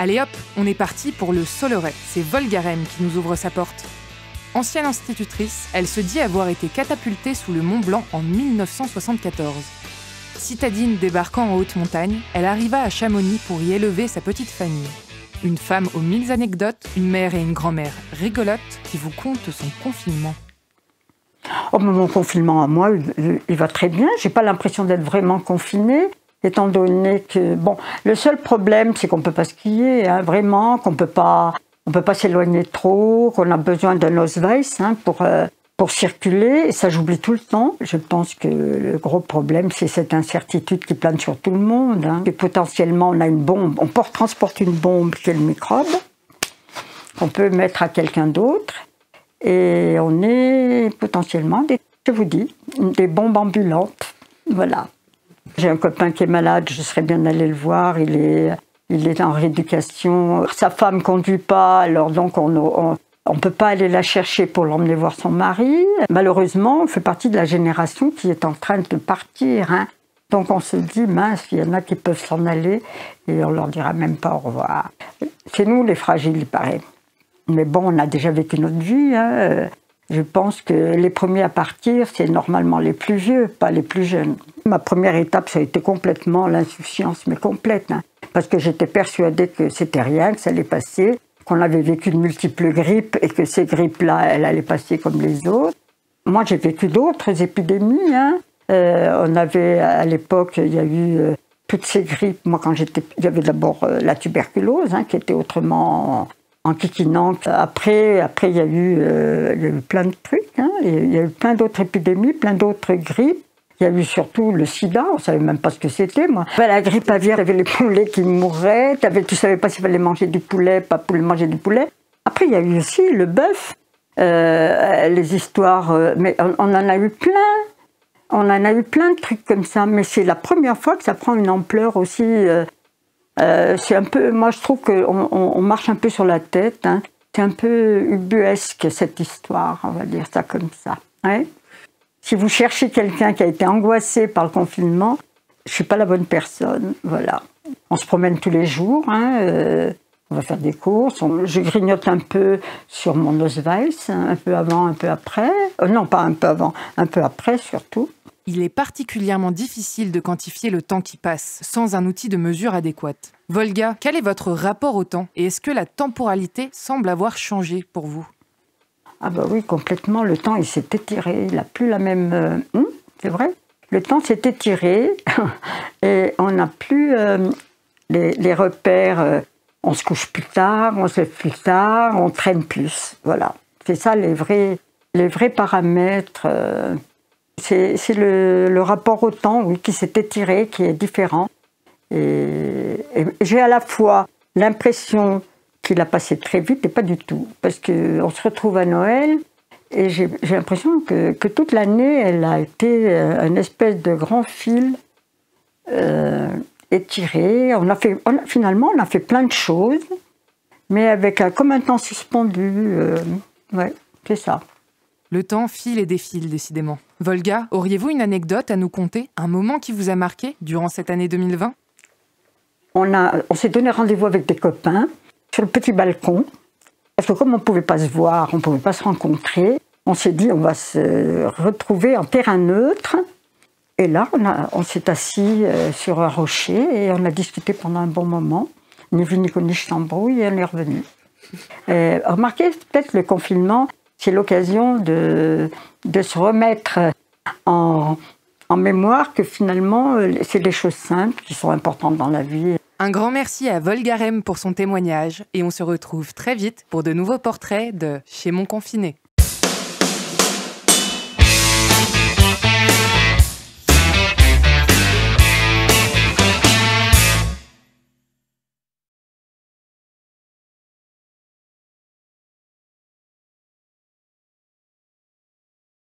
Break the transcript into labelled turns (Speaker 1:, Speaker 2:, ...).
Speaker 1: Allez hop, on est parti pour le Soleret. C'est Volga Rem qui nous ouvre sa porte. Ancienne institutrice, elle se dit avoir été catapultée sous le Mont Blanc en 1974. Citadine débarquant en haute montagne, elle arriva à Chamonix pour y élever sa petite famille. Une femme aux 1000 anecdotes, une mère et une grand-mère rigolotes qui vous content son confinement.
Speaker 2: Oh, mon confinement à moi, il va très bien. J'ai pas l'impression d'être vraiment confinée, étant donné que le seul problème, c'est qu'on peut pas skier, hein, vraiment, qu'on peut pas s'éloigner trop, qu'on a besoin d'un Ausweis pour circuler. Et ça, j'oublie tout le temps. Je pense que le gros problème, c'est cette incertitude qui plane sur tout le monde. Hein. Et potentiellement, on a une bombe, on transporte une bombe qui est le microbe, qu'on peut mettre à quelqu'un d'autre. Et on est potentiellement, des bombes ambulantes. Voilà. J'ai un copain qui est malade, je serais bien allée le voir. Il est en rééducation. Sa femme ne conduit pas, alors donc on ne peut pas aller la chercher pour l'emmener voir son mari. Malheureusement, on fait partie de la génération qui est en train de partir. Hein. Donc on se dit, mince, il y en a qui peuvent s'en aller et on leur dira même pas au revoir. C'est nous les fragiles, il paraît. Mais bon, on a déjà vécu notre vie. Hein. Je pense que les premiers à partir, c'est normalement les plus vieux, pas les plus jeunes. Ma première étape, ça a été complètement l'insouciance, mais complète. Hein. Parce que j'étais persuadée que c'était rien, que ça allait passer, qu'on avait vécu de multiples grippes et que ces grippes-là, elles allaient passer comme les autres. Moi, j'ai vécu d'autres épidémies. Hein. On avait, à l'époque, il y a eu toutes ces grippes. Moi, il y avait d'abord la tuberculose, hein, qui était autrement enquiquinante. Après, il y a eu plein de trucs. Hein. Il y a eu plein d'autres épidémies, plein d'autres grippes. Il y a eu surtout le sida, on ne savait même pas ce que c'était, moi. La grippe aviaire, il y avait les poulets qui mouraient, tu ne savais pas s'il fallait manger du poulet, pas manger du poulet. Après, il y a eu aussi le bœuf, les histoires, mais on en a eu plein. On en a eu plein de trucs comme ça, mais c'est la première fois que ça prend une ampleur aussi. C'est un peu, moi je trouve qu'on marche un peu sur la tête. Hein. C'est un peu ubuesque cette histoire, on va dire ça comme ça. Ouais. Si vous cherchez quelqu'un qui a été angoissé par le confinement, je ne suis pas la bonne personne. Voilà. On se promène tous les jours, hein, on va faire des courses, je grignote un peu sur mon Ausweis, un peu avant, un peu après. Non, pas un peu avant, un peu après surtout.
Speaker 1: Il est particulièrement difficile de quantifier le temps qui passe sans un outil de mesure adéquate. Volga, quel est votre rapport au temps et est-ce que la temporalité semble avoir changé pour vous ?
Speaker 2: Ah bah oui, complètement. Le temps, il s'est étiré. Il n'a plus la même... c'est vrai. Le temps s'est étiré et on n'a plus les repères. On se couche plus tard, on se lève plus tard, on traîne plus. Voilà. C'est ça les vrais paramètres. C'est le rapport au temps, oui, qui s'est étiré, qui est différent. Et j'ai à la fois l'impression qu'il a passé très vite et pas du tout. Parce qu'on se retrouve à Noël et j'ai l'impression que toute l'année, elle a été une espèce de grand fil étiré. Finalement, on a fait plein de choses, mais avec comme un temps suspendu. Ouais, c'est ça.
Speaker 1: Le temps file et défile, décidément. Volga, auriez-vous une anecdote à nous conter, un moment qui vous a marqué durant cette année 2020 ?
Speaker 2: On s'est donné rendez-vous avec des copains sur le petit balcon, parce que comme on ne pouvait pas se voir, on ne pouvait pas se rencontrer, on s'est dit on va se retrouver en terrain neutre. Et là, on s'est assis sur un rocher et on a discuté pendant un bon moment. Ni vu ni connu s'embrouille et on est revenu. Remarquez, peut-être le confinement, c'est l'occasion de se remettre en mémoire que finalement, c'est des choses simples qui sont importantes dans la vie.
Speaker 1: Un grand merci à Volga Rem pour son témoignage et on se retrouve très vite pour de nouveaux portraits de Chez mon confiné.